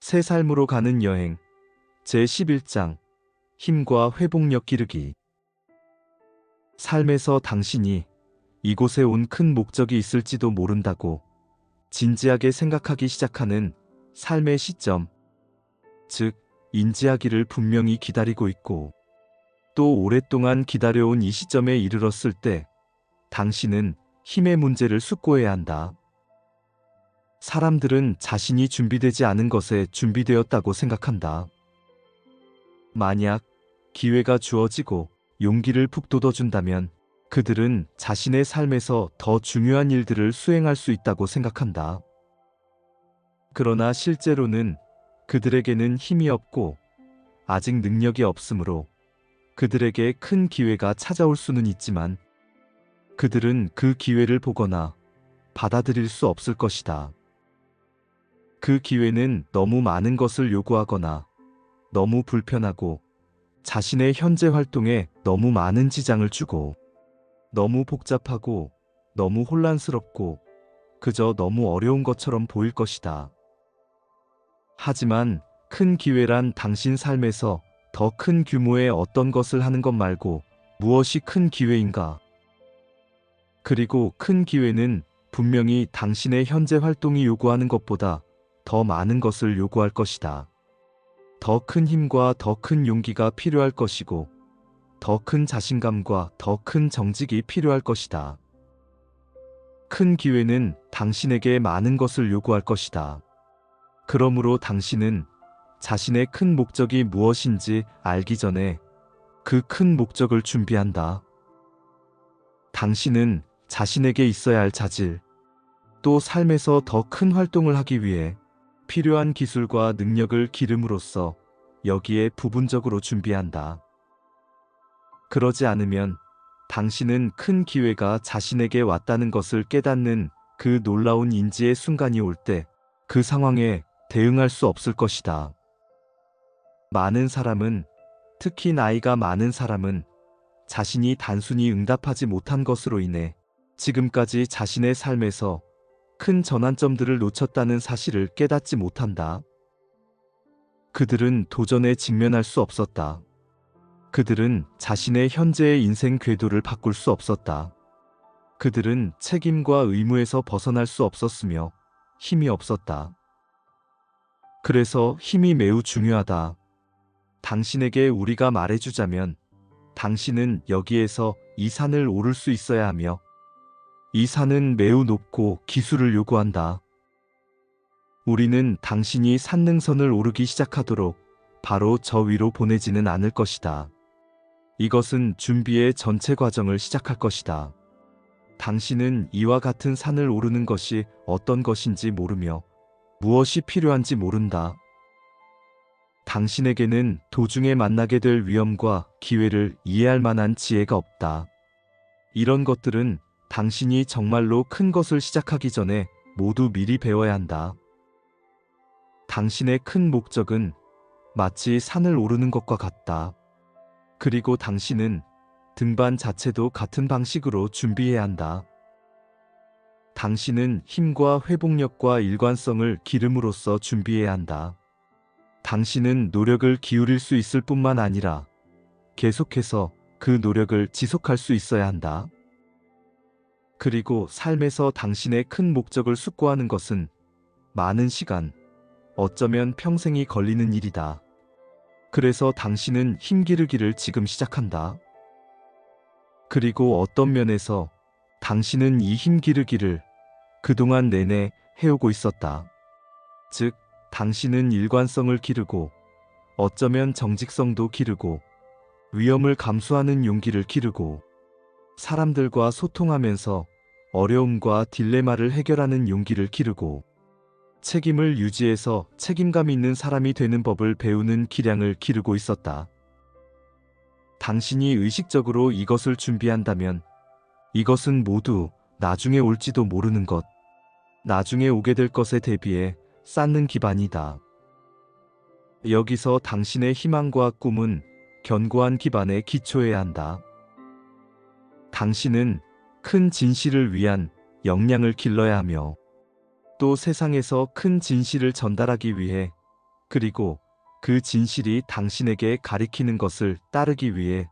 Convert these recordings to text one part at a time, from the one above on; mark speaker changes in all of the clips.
Speaker 1: 새 삶으로 가는 여행 제11장 힘과 회복력 기르기. 삶에서 당신이 이곳에 온 큰 목적이 있을지도 모른다고 진지하게 생각하기 시작하는 삶의 시점, 즉 인지하기를 분명히 기다리고 있고 또 오랫동안 기다려온 이 시점에 이르렀을 때 당신은 힘의 문제를 숙고해야 한다. 사람들은 자신이 준비되지 않은 것에 준비되었다고 생각한다. 만약 기회가 주어지고 용기를 북돋워준다면 그들은 자신의 삶에서 더 중요한 일들을 수행할 수 있다고 생각한다. 그러나 실제로는 그들에게는 힘이 없고 아직 능력이 없으므로 그들에게 큰 기회가 찾아올 수는 있지만 그들은 그 기회를 보거나 받아들일 수 없을 것이다. 그 기회는 너무 많은 것을 요구하거나 너무 불편하고 자신의 현재 활동에 너무 많은 지장을 주고 너무 복잡하고 너무 혼란스럽고 그저 너무 어려운 것처럼 보일 것이다. 하지만 큰 기회란 당신 삶에서 더 큰 규모의 어떤 것을 하는 것 말고 무엇이 큰 기회인가? 그리고 큰 기회는 분명히 당신의 현재 활동이 요구하는 것보다 더 많은 것을 요구할 것이다. 더 큰 힘과 더 큰 용기가 필요할 것이고 더 큰 자신감과 더 큰 정직이 필요할 것이다. 큰 기회는 당신에게 많은 것을 요구할 것이다. 그러므로 당신은 자신의 큰 목적이 무엇인지 알기 전에 그 큰 목적을 준비한다. 당신은 자신에게 있어야 할 자질, 또 삶에서 더 큰 활동을 하기 위해 필요한 기술과 능력을 기름으로써 여기에 부분적으로 준비한다. 그러지 않으면 당신은 큰 기회가 자신에게 왔다는 것을 깨닫는 그 놀라운 인지의 순간이 올 때 그 상황에 대응할 수 없을 것이다. 많은 사람은, 특히 나이가 많은 사람은 자신이 단순히 응답하지 못한 것으로 인해 지금까지 자신의 삶에서 큰 전환점들을 놓쳤다는 사실을 깨닫지 못한다. 그들은 도전에 직면할 수 없었다. 그들은 자신의 현재의 인생 궤도를 바꿀 수 없었다. 그들은 책임과 의무에서 벗어날 수 없었으며 힘이 없었다. 그래서 힘이 매우 중요하다. 당신에게 우리가 말해주자면 당신은 여기에서 이 산을 오를 수 있어야 하며 이 산은 매우 높고 기술을 요구한다. 우리는 당신이 산능선을 오르기 시작하도록 바로 저 위로 보내지는 않을 것이다. 이것은 준비의 전체 과정을 시작할 것이다. 당신은 이와 같은 산을 오르는 것이 어떤 것인지 모르며 무엇이 필요한지 모른다. 당신에게는 도중에 만나게 될 위험과 기회를 이해할 만한 지혜가 없다. 이런 것들은 당신이 정말로 큰 것을 시작하기 전에 모두 미리 배워야 한다. 당신의 큰 목적은 마치 산을 오르는 것과 같다. 그리고 당신은 등반 자체도 같은 방식으로 준비해야 한다. 당신은 힘과 회복력과 일관성을 기름으로써 준비해야 한다. 당신은 노력을 기울일 수 있을 뿐만 아니라 계속해서 그 노력을 지속할 수 있어야 한다. 그리고 삶에서 당신의 큰 목적을 숙고하는 것은 많은 시간, 어쩌면 평생이 걸리는 일이다. 그래서 당신은 힘 기르기를 지금 시작한다. 그리고 어떤 면에서 당신은 이 힘 기르기를 그동안 내내 해오고 있었다. 즉, 당신은 일관성을 기르고 어쩌면 정직성도 기르고 위험을 감수하는 용기를 기르고 사람들과 소통하면서 어려움과 딜레마를 해결하는 용기를 기르고 책임을 유지해서 책임감 있는 사람이 되는 법을 배우는 기량을 기르고 있었다. 당신이 의식적으로 이것을 준비한다면 이것은 모두 나중에 올지도 모르는 것, 나중에 오게 될 것에 대비해 쌓는 기반이다. 여기서 당신의 희망과 꿈은 견고한 기반에 기초해야 한다. 당신은 큰 진실을 위한 역량을 길러야 하며 또 세상에서 큰 진실을 전달하기 위해 그리고 그 진실이 당신에게 가리키는 것을 따르기 위해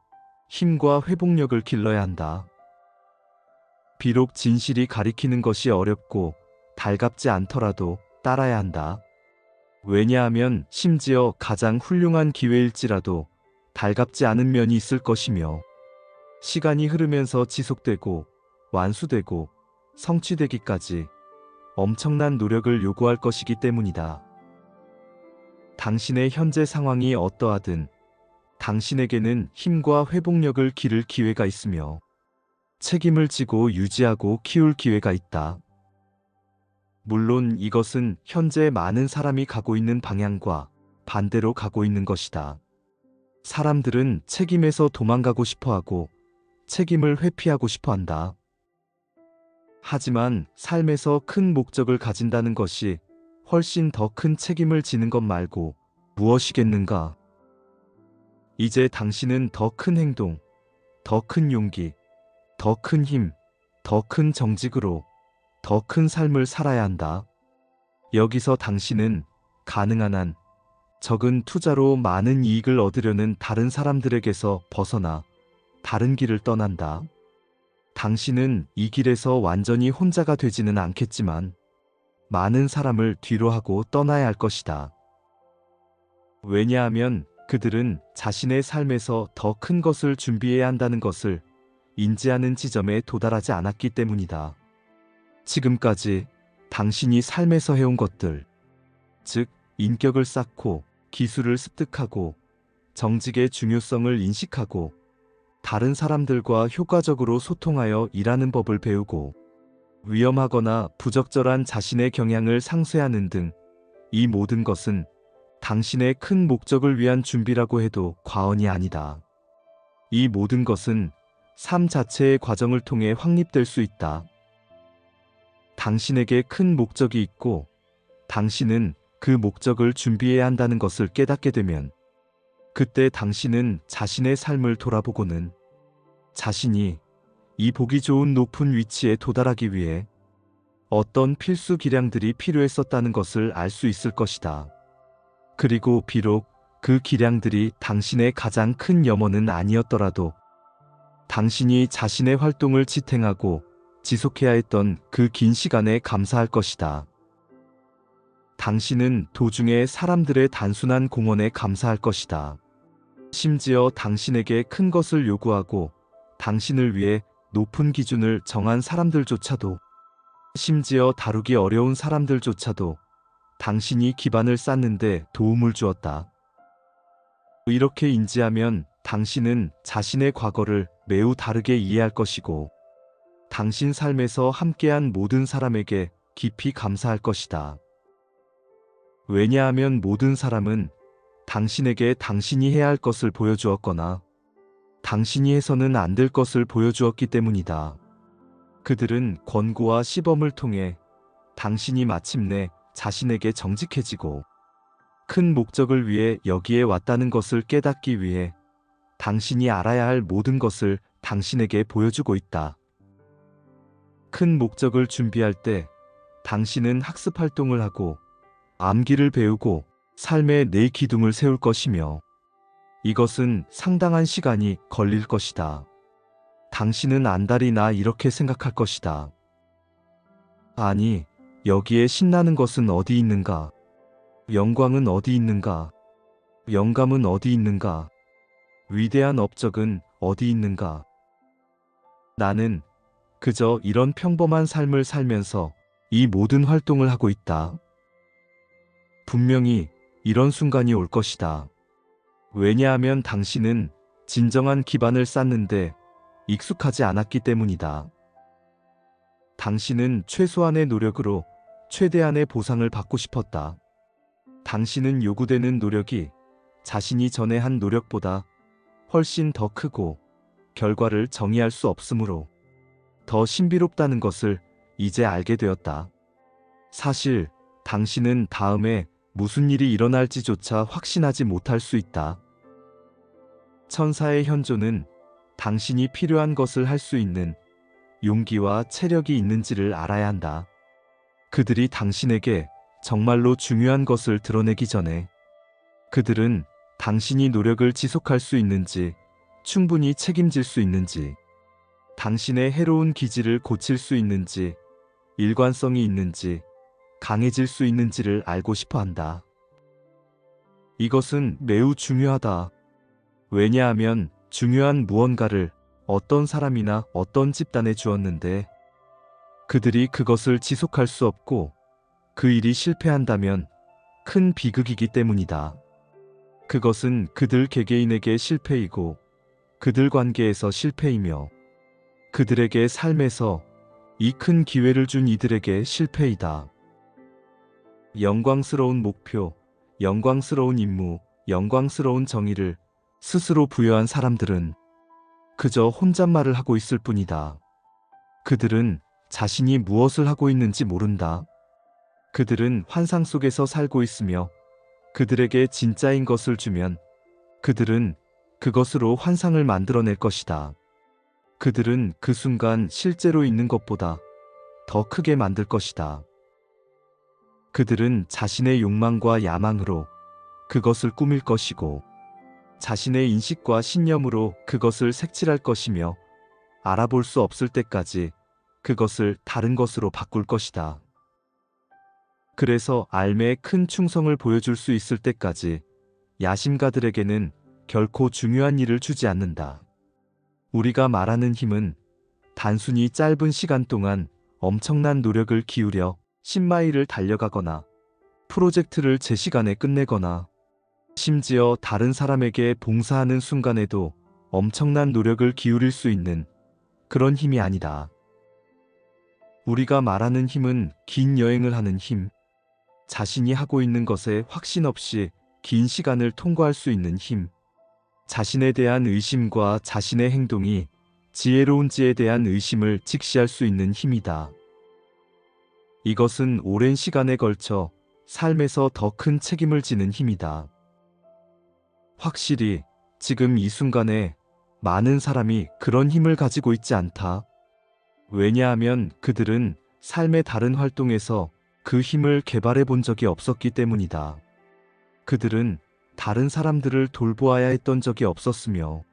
Speaker 1: 힘과 회복력을 길러야 한다. 비록 진실이 가리키는 것이 어렵고 달갑지 않더라도 따라야 한다. 왜냐하면 심지어 가장 훌륭한 기회일지라도 달갑지 않은 면이 있을 것이며 시간이 흐르면서 지속되고 완수되고 성취되기까지 엄청난 노력을 요구할 것이기 때문이다. 당신의 현재 상황이 어떠하든 당신에게는 힘과 회복력을 기를 기회가 있으며 책임을 지고 유지하고 키울 기회가 있다. 물론 이것은 현재 많은 사람이 가고 있는 방향과 반대로 가고 있는 것이다. 사람들은 책임에서 도망가고 싶어 하고 책임을 회피하고 싶어 한다. 하지만 삶에서 큰 목적을 가진다는 것이 훨씬 더 큰 책임을 지는 것 말고 무엇이겠는가? 이제 당신은 더 큰 행동, 더 큰 용기, 더 큰 힘, 더 큰 정직으로 더 큰 삶을 살아야 한다. 여기서 당신은 가능한 한 적은 투자로 많은 이익을 얻으려는 다른 사람들에게서 벗어나 다른 길을 떠난다. 당신은 이 길에서 완전히 혼자가 되지는 않겠지만 많은 사람을 뒤로 하고 떠나야 할 것이다. 왜냐하면 그들은 자신의 삶에서 더 큰 것을 준비해야 한다는 것을 인지하는 지점에 도달하지 않았기 때문이다. 지금까지 당신이 삶에서 해온 것들, 즉 인격을 쌓고 기술을 습득하고 정직의 중요성을 인식하고 다른 사람들과 효과적으로 소통하여 일하는 법을 배우고 위험하거나 부적절한 자신의 경향을 상쇄하는 등 이 모든 것은 당신의 큰 목적을 위한 준비라고 해도 과언이 아니다. 이 모든 것은 삶 자체의 과정을 통해 확립될 수 있다. 당신에게 큰 목적이 있고 당신은 그 목적을 준비해야 한다는 것을 깨닫게 되면 그때 당신은 자신의 삶을 돌아보고는 자신이 이 보기 좋은 높은 위치에 도달하기 위해 어떤 필수 기량들이 필요했었다는 것을 알 수 있을 것이다. 그리고 비록 그 기량들이 당신의 가장 큰 염원은 아니었더라도 당신이 자신의 활동을 지탱하고 지속해야 했던 그 긴 시간에 감사할 것이다. 당신은 도중에 사람들의 단순한 공헌에 감사할 것이다. 심지어 당신에게 큰 것을 요구하고 당신을 위해 높은 기준을 정한 사람들조차도 심지어 다루기 어려운 사람들조차도 당신이 기반을 쌓는데 도움을 주었다. 이렇게 인지하면 당신은 자신의 과거를 매우 다르게 이해할 것이고 당신 삶에서 함께한 모든 사람에게 깊이 감사할 것이다. 왜냐하면 모든 사람은 당신에게 당신이 해야 할 것을 보여주었거나 당신이 해서는 안 될 것을 보여주었기 때문이다. 그들은 권고와 시범을 통해 당신이 마침내 자신에게 정직해지고 큰 목적을 위해 여기에 왔다는 것을 깨닫기 위해 당신이 알아야 할 모든 것을 당신에게 보여주고 있다. 큰 목적을 준비할 때 당신은 학습 활동을 하고 암기를 배우고 삶의 내 기둥을 세울 것이며 이것은 상당한 시간이 걸릴 것이다. 당신은 안달이나 이렇게 생각할 것이다. 아니, 여기에 신나는 것은 어디 있는가? 영광은 어디 있는가? 영감은 어디 있는가? 위대한 업적은 어디 있는가? 나는 그저 이런 평범한 삶을 살면서 이 모든 활동을 하고 있다. 분명히 이런 순간이 올 것이다. 왜냐하면 당신은 진정한 기반을 쌓는데 익숙하지 않았기 때문이다. 당신은 최소한의 노력으로 최대한의 보상을 받고 싶었다. 당신은 요구되는 노력이 자신이 전에 한 노력보다 훨씬 더 크고 결과를 정의할 수 없으므로 더 신비롭다는 것을 이제 알게 되었다. 사실 당신은 다음에 무슨 일이 일어날지조차 확신하지 못할 수 있다. 천사의 현존은 당신이 필요한 것을 할 수 있는 용기와 체력이 있는지를 알아야 한다. 그들이 당신에게 정말로 중요한 것을 드러내기 전에 그들은 당신이 노력을 지속할 수 있는지, 충분히 책임질 수 있는지, 당신의 해로운 기질을 고칠 수 있는지, 일관성이 있는지, 강해질 수 있는지를 알고 싶어 한다. 이것은 매우 중요하다. 왜냐하면 중요한 무언가를 어떤 사람이나 어떤 집단에 주었는데 그들이 그것을 지속할 수 없고 그 일이 실패한다면 큰 비극이기 때문이다. 그것은 그들 개개인에게 실패이고 그들 관계에서 실패이며 그들에게 삶에서 이 큰 기회를 준 이들에게 실패이다. 영광스러운 목표, 영광스러운 임무, 영광스러운 정의를 스스로 부여한 사람들은 그저 혼잣말을 하고 있을 뿐이다. 그들은 자신이 무엇을 하고 있는지 모른다. 그들은 환상 속에서 살고 있으며 그들에게 진짜인 것을 주면 그들은 그것으로 환상을 만들어낼 것이다. 그들은 그 순간 실제로 있는 것보다 더 크게 만들 것이다. 그들은 자신의 욕망과 야망으로 그것을 꾸밀 것이고 자신의 인식과 신념으로 그것을 색칠할 것이며 알아볼 수 없을 때까지 그것을 다른 것으로 바꿀 것이다. 그래서 삶에 큰 충성을 보여줄 수 있을 때까지 야심가들에게는 결코 중요한 일을 주지 않는다. 우리가 말하는 힘은 단순히 짧은 시간 동안 엄청난 노력을 기울여 10마일을 달려가거나 프로젝트를 제 시간에 끝내거나 심지어 다른 사람에게 봉사하는 순간에도 엄청난 노력을 기울일 수 있는 그런 힘이 아니다. 우리가 말하는 힘은 긴 여행을 하는 힘, 자신이 하고 있는 것에 확신 없이 긴 시간을 통과할 수 있는 힘, 자신에 대한 의심과 자신의 행동이 지혜로운지에 대한 의심을 직시할 수 있는 힘이다. 이것은 오랜 시간에 걸쳐 삶에서 더 큰 책임을 지는 힘이다. 확실히 지금 이 순간에 많은 사람이 그런 힘을 가지고 있지 않다. 왜냐하면 그들은 삶의 다른 활동에서 그 힘을 개발해 본 적이 없었기 때문이다. 그들은 다른 사람들을 돌보아야 했던 적이 없었으며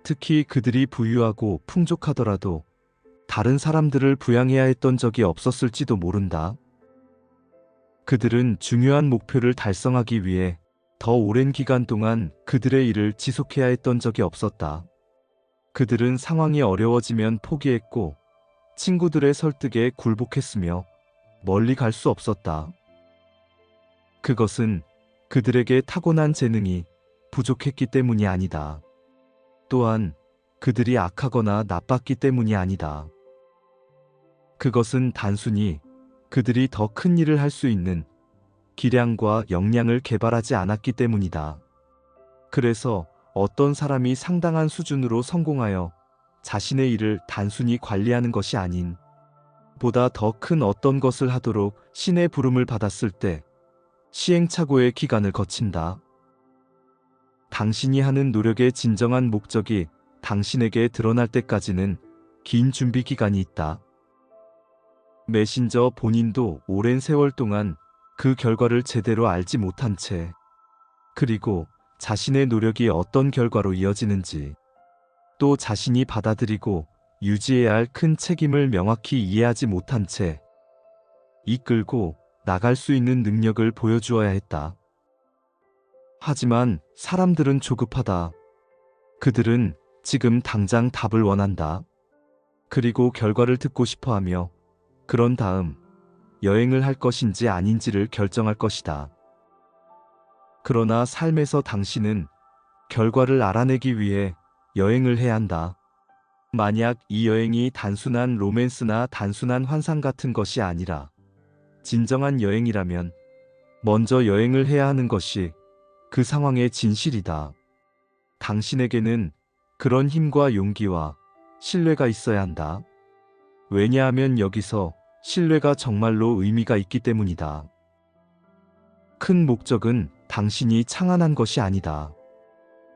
Speaker 1: 특히 그들이 부유하고 풍족하더라도 다른 사람들을 부양해야 했던 적이 없었을지도 모른다. 그들은 중요한 목표를 달성하기 위해 더 오랜 기간 동안 그들의 일을 지속해야 했던 적이 없었다. 그들은 상황이 어려워지면 포기했고 친구들의 설득에 굴복했으며 멀리 갈 수 없었다. 그것은 그들에게 타고난 재능이 부족했기 때문이 아니다. 또한 그들이 악하거나 나빴기 때문이 아니다. 그것은 단순히 그들이 더 큰 일을 할 수 있는 기량과 역량을 개발하지 않았기 때문이다. 그래서 어떤 사람이 상당한 수준으로 성공하여 자신의 일을 단순히 관리하는 것이 아닌 보다 더 큰 어떤 것을 하도록 신의 부름을 받았을 때 시행착오의 기간을 거친다. 당신이 하는 노력의 진정한 목적이 당신에게 드러날 때까지는 긴 준비 기간이 있다. 메신저 본인도 오랜 세월 동안 그 결과를 제대로 알지 못한 채 그리고 자신의 노력이 어떤 결과로 이어지는지 또 자신이 받아들이고 유지해야 할 큰 책임을 명확히 이해하지 못한 채 이끌고 나갈 수 있는 능력을 보여주어야 했다. 하지만 사람들은 조급하다. 그들은 지금 당장 답을 원한다. 그리고 결과를 듣고 싶어 하며 그런 다음 여행을 할 것인지 아닌지를 결정할 것이다. 그러나 삶에서 당신은 결과를 알아내기 위해 여행을 해야 한다. 만약 이 여행이 단순한 로맨스나 단순한 환상 같은 것이 아니라 진정한 여행이라면 먼저 여행을 해야 하는 것이 그 상황의 진실이다. 당신에게는 그런 힘과 용기와 신뢰가 있어야 한다. 왜냐하면 여기서 신뢰가 정말로 의미가 있기 때문이다. 큰 목적은 당신이 창안한 것이 아니다.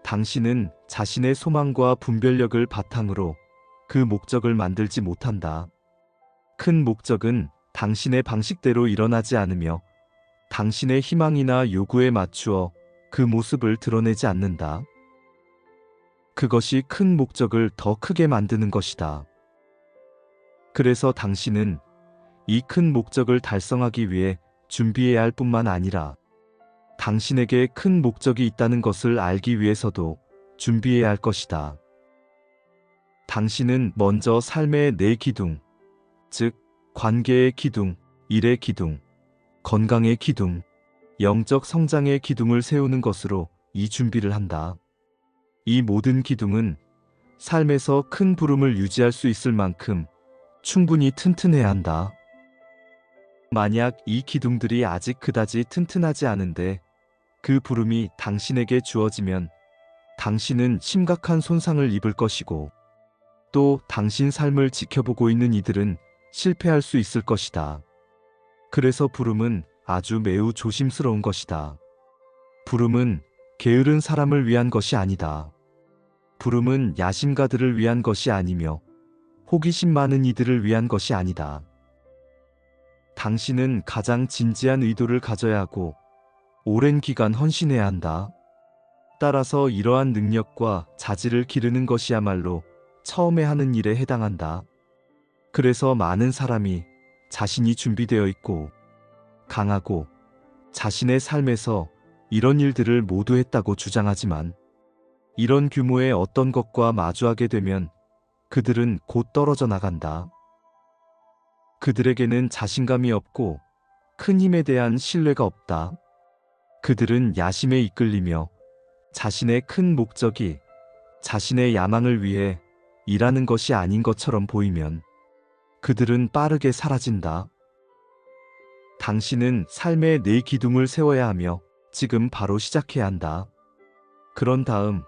Speaker 1: 당신은 자신의 소망과 분별력을 바탕으로 그 목적을 만들지 못한다. 큰 목적은 당신의 방식대로 일어나지 않으며 당신의 희망이나 요구에 맞추어 그 모습을 드러내지 않는다. 그것이 큰 목적을 더 크게 만드는 것이다. 그래서 당신은 이 큰 목적을 달성하기 위해 준비해야 할 뿐만 아니라 당신에게 큰 목적이 있다는 것을 알기 위해서도 준비해야 할 것이다. 당신은 먼저 삶의 네 기둥, 즉 관계의 기둥, 일의 기둥, 건강의 기둥, 영적 성장의 기둥을 세우는 것으로 이 준비를 한다. 이 모든 기둥은 삶에서 큰 부름을 유지할 수 있을 만큼 충분히 튼튼해야 한다. 만약 이 기둥들이 아직 그다지 튼튼하지 않은데 그 부름이 당신에게 주어지면 당신은 심각한 손상을 입을 것이고 또 당신 삶을 지켜보고 있는 이들은 실패할 수 있을 것이다. 그래서 부름은 아주 매우 조심스러운 것이다. 부름은 게으른 사람을 위한 것이 아니다. 부름은 야심가들을 위한 것이 아니며 호기심 많은 이들을 위한 것이 아니다. 당신은 가장 진지한 의도를 가져야 하고 오랜 기간 헌신해야 한다. 따라서 이러한 능력과 자질을 기르는 것이야말로 처음에 하는 일에 해당한다. 그래서 많은 사람이 자신이 준비되어 있고 강하고 자신의 삶에서 이런 일들을 모두 했다고 주장하지만 이런 규모의 어떤 것과 마주하게 되면 그들은 곧 떨어져 나간다. 그들에게는 자신감이 없고 큰 힘에 대한 신뢰가 없다. 그들은 야심에 이끌리며 자신의 큰 목적이 자신의 야망을 위해 일하는 것이 아닌 것처럼 보이면 그들은 빠르게 사라진다. 당신은 삶의 네 기둥을 세워야 하며 지금 바로 시작해야 한다. 그런 다음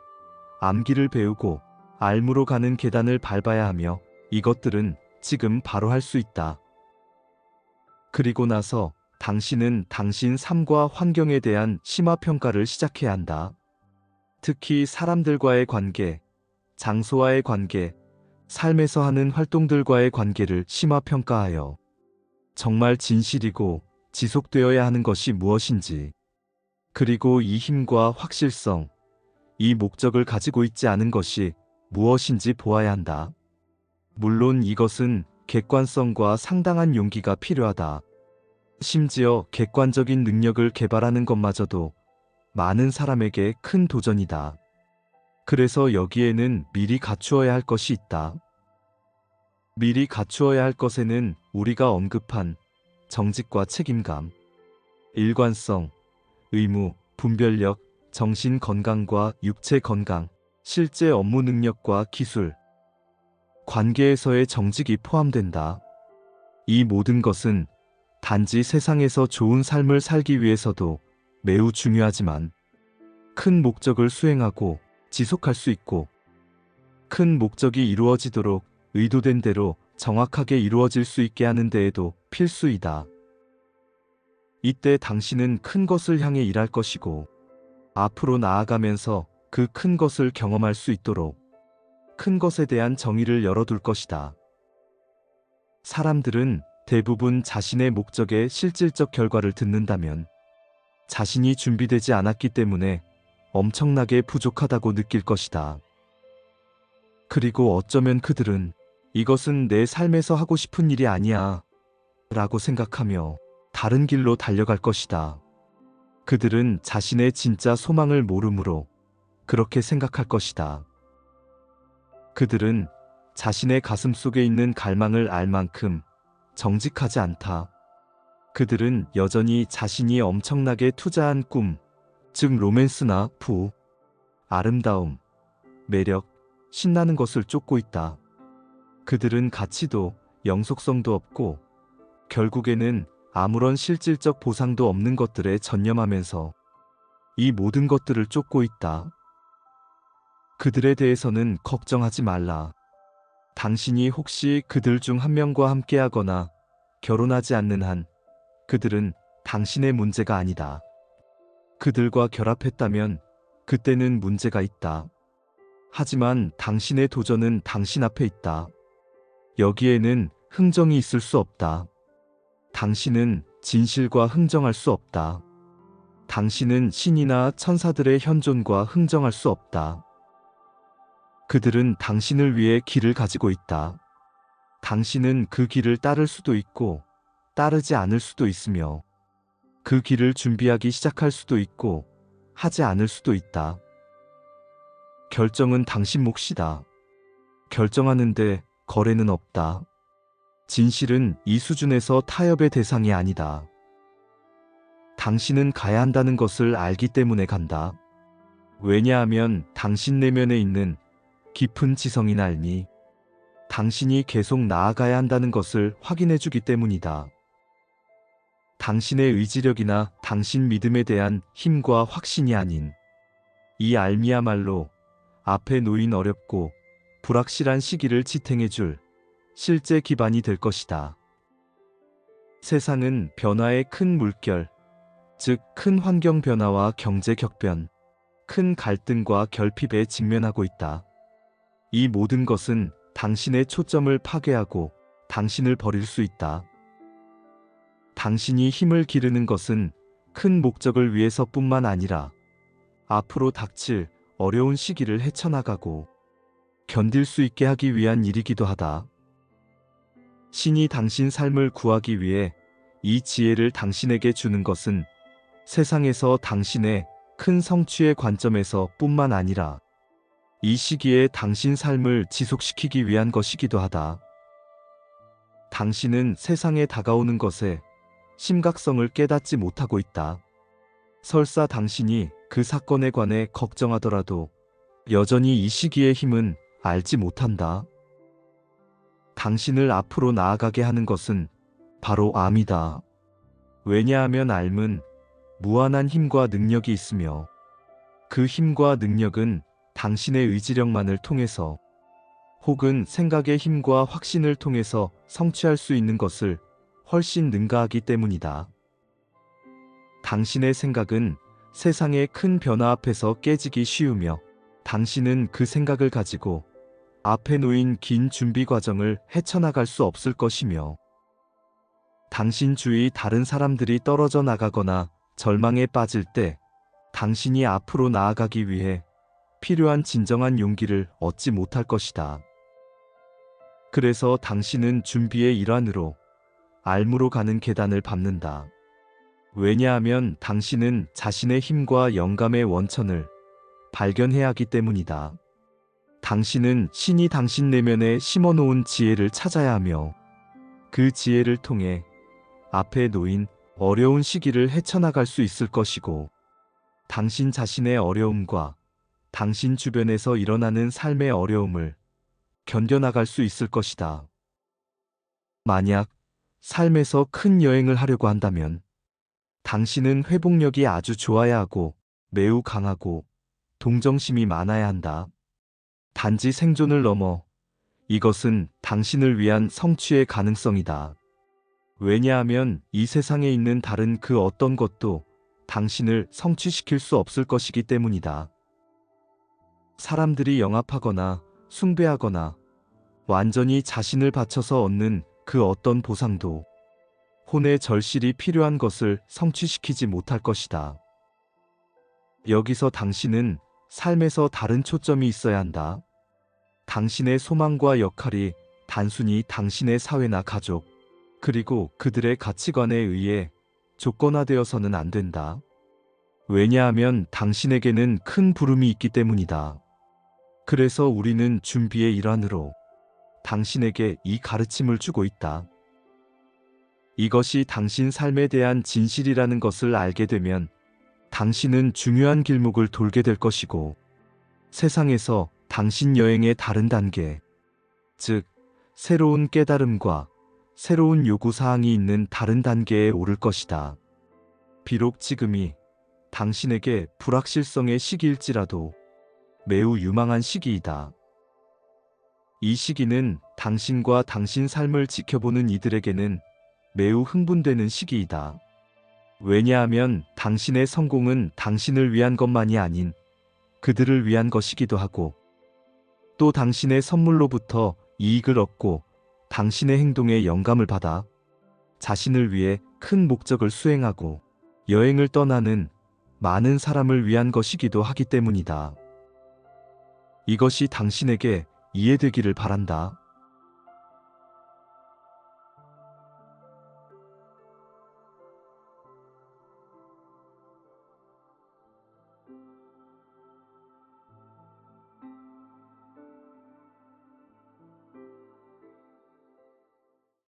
Speaker 1: 암기를 배우고 알무로 가는 계단을 밟아야 하며 이것들은 지금 바로 할 수 있다. 그리고 나서 당신은 당신 삶과 환경에 대한 심화평가를 시작해야 한다. 특히 사람들과의 관계, 장소와의 관계, 삶에서 하는 활동들과의 관계를 심화평가하여 정말 진실이고 지속되어야 하는 것이 무엇인지, 그리고 이 힘과 확실성, 이 목적을 가지고 있지 않은 것이 무엇인지 보아야 한다. 물론 이것은 객관성과 상당한 용기가 필요하다. 심지어 객관적인 능력을 개발하는 것마저도 많은 사람에게 큰 도전이다. 그래서 여기에는 미리 갖추어야 할 것이 있다. 미리 갖추어야 할 것에는 우리가 언급한 정직과 책임감, 일관성, 의무, 분별력, 정신 건강과 육체 건강, 실제 업무 능력과 기술, 관계에서의 정직이 포함된다. 이 모든 것은 단지 세상에서 좋은 삶을 살기 위해서도 매우 중요하지만 큰 목적을 수행하고 지속할 수 있고 큰 목적이 이루어지도록 의도된 대로 정확하게 이루어질 수 있게 하는 데에도 필수이다. 이때 당신은 큰 것을 향해 일할 것이고 앞으로 나아가면서 그 큰 것을 경험할 수 있도록 큰 것에 대한 정의를 열어둘 것이다. 사람들은 대부분 자신의 목적의 실질적 결과를 듣는다면 자신이 준비되지 않았기 때문에 엄청나게 부족하다고 느낄 것이다. 그리고 어쩌면 그들은 이것은 내 삶에서 하고 싶은 일이 아니야 라고 생각하며 다른 길로 달려갈 것이다. 그들은 자신의 진짜 소망을 모르므로 그렇게 생각할 것이다. 그들은 자신의 가슴 속에 있는 갈망을 알 만큼 정직하지 않다. 그들은 여전히 자신이 엄청나게 투자한 꿈, 즉 로맨스나 부, 아름다움, 매력, 신나는 것을 쫓고 있다. 그들은 가치도 영속성도 없고 결국에는 아무런 실질적 보상도 없는 것들에 전념하면서 이 모든 것들을 쫓고 있다. 그들에 대해서는 걱정하지 말라. 당신이 혹시 그들 중 한 명과 함께하거나 결혼하지 않는 한 그들은 당신의 문제가 아니다. 그들과 결합했다면 그때는 문제가 있다. 하지만 당신의 도전은 당신 앞에 있다. 여기에는 흥정이 있을 수 없다. 당신은 진실과 흥정할 수 없다. 당신은 신이나 천사들의 현존과 흥정할 수 없다. 그들은 당신을 위해 길을 가지고 있다. 당신은 그 길을 따를 수도 있고 따르지 않을 수도 있으며 그 길을 준비하기 시작할 수도 있고 하지 않을 수도 있다. 결정은 당신 몫이다. 결정하는데 거래는 없다. 진실은 이 수준에서 타협의 대상이 아니다. 당신은 가야 한다는 것을 알기 때문에 간다. 왜냐하면 당신 내면에 있는 깊은 지성이 알미. 당신이 계속 나아가야 한다는 것을 확인해 주기 때문이다. 당신의 의지력이나 당신 믿음에 대한 힘과 확신이 아닌 이 알미야말로 앞에 놓인 어렵고 불확실한 시기를 지탱해 줄 실제 기반이 될 것이다. 세상은 변화의 큰 물결, 즉 큰 환경 변화와 경제 격변, 큰 갈등과 결핍에 직면하고 있다. 이 모든 것은 당신의 초점을 파괴하고 당신을 버릴 수 있다. 당신이 힘을 기르는 것은 큰 목적을 위해서뿐만 아니라 앞으로 닥칠 어려운 시기를 헤쳐나가고 견딜 수 있게 하기 위한 일이기도 하다. 신이 당신 삶을 구하기 위해 이 지혜를 당신에게 주는 것은 세상에서 당신의 큰 성취의 관점에서 뿐만 아니라 이 시기에 당신 삶을 지속시키기 위한 것이기도 하다. 당신은 세상에 다가오는 것에 심각성을 깨닫지 못하고 있다. 설사 당신이 그 사건에 관해 걱정하더라도 여전히 이 시기의 힘은 알지 못한다. 당신을 앞으로 나아가게 하는 것은 바로 암이다. 왜냐하면 암은 무한한 힘과 능력이 있으며 그 힘과 능력은 당신의 의지력만을 통해서 혹은 생각의 힘과 확신을 통해서 성취할 수 있는 것을 훨씬 능가하기 때문이다. 당신의 생각은 세상의 큰 변화 앞에서 깨지기 쉬우며 당신은 그 생각을 가지고 앞에 놓인 긴 준비 과정을 헤쳐나갈 수 없을 것이며 당신 주위 다른 사람들이 떨어져 나가거나 절망에 빠질 때 당신이 앞으로 나아가기 위해 필요한 진정한 용기를 얻지 못할 것이다. 그래서 당신은 준비의 일환으로 알무로 가는 계단을 밟는다. 왜냐하면 당신은 자신의 힘과 영감의 원천을 발견해야 하기 때문이다. 당신은 신이 당신 내면에 심어놓은 지혜를 찾아야 하며 그 지혜를 통해 앞에 놓인 어려운 시기를 헤쳐나갈 수 있을 것이고 당신 자신의 어려움과 당신 주변에서 일어나는 삶의 어려움을 견뎌나갈 수 있을 것이다. 만약 삶에서 큰 여행을 하려고 한다면 당신은 회복력이 아주 좋아야 하고 매우 강하고 동정심이 많아야 한다. 단지 생존을 넘어 이것은 당신을 위한 성취의 가능성이다. 왜냐하면 이 세상에 있는 다른 그 어떤 것도 당신을 성취시킬 수 없을 것이기 때문이다. 사람들이 영합하거나 숭배하거나 완전히 자신을 바쳐서 얻는 그 어떤 보상도 혼의 절실히 필요한 것을 성취시키지 못할 것이다. 여기서 당신은 삶에서 다른 초점이 있어야 한다. 당신의 소망과 역할이 단순히 당신의 사회나 가족, 그리고 그들의 가치관에 의해 조건화되어서는 안 된다. 왜냐하면 당신에게는 큰 부름이 있기 때문이다. 그래서 우리는 준비의 일환으로 당신에게 이 가르침을 주고 있다. 이것이 당신 삶에 대한 진실이라는 것을 알게 되면 당신은 중요한 길목을 돌게 될 것이고 세상에서 당신 여행의 다른 단계, 즉 새로운 깨달음과 새로운 요구사항이 있는 다른 단계에 오를 것이다. 비록 지금이 당신에게 불확실성의 시기일지라도 매우 유망한 시기이다. 이 시기는 당신과 당신 삶을 지켜보는 이들에게는 매우 흥분되는 시기이다. 왜냐하면 당신의 성공은 당신을 위한 것만이 아닌 그들을 위한 것이기도 하고 또 당신의 선물로부터 이익을 얻고 당신의 행동에 영감을 받아 자신을 위해 큰 목적을 수행하고 여행을 떠나는 많은 사람을 위한 것이기도 하기 때문이다. 이것이 당신에게 이해되기를 바란다.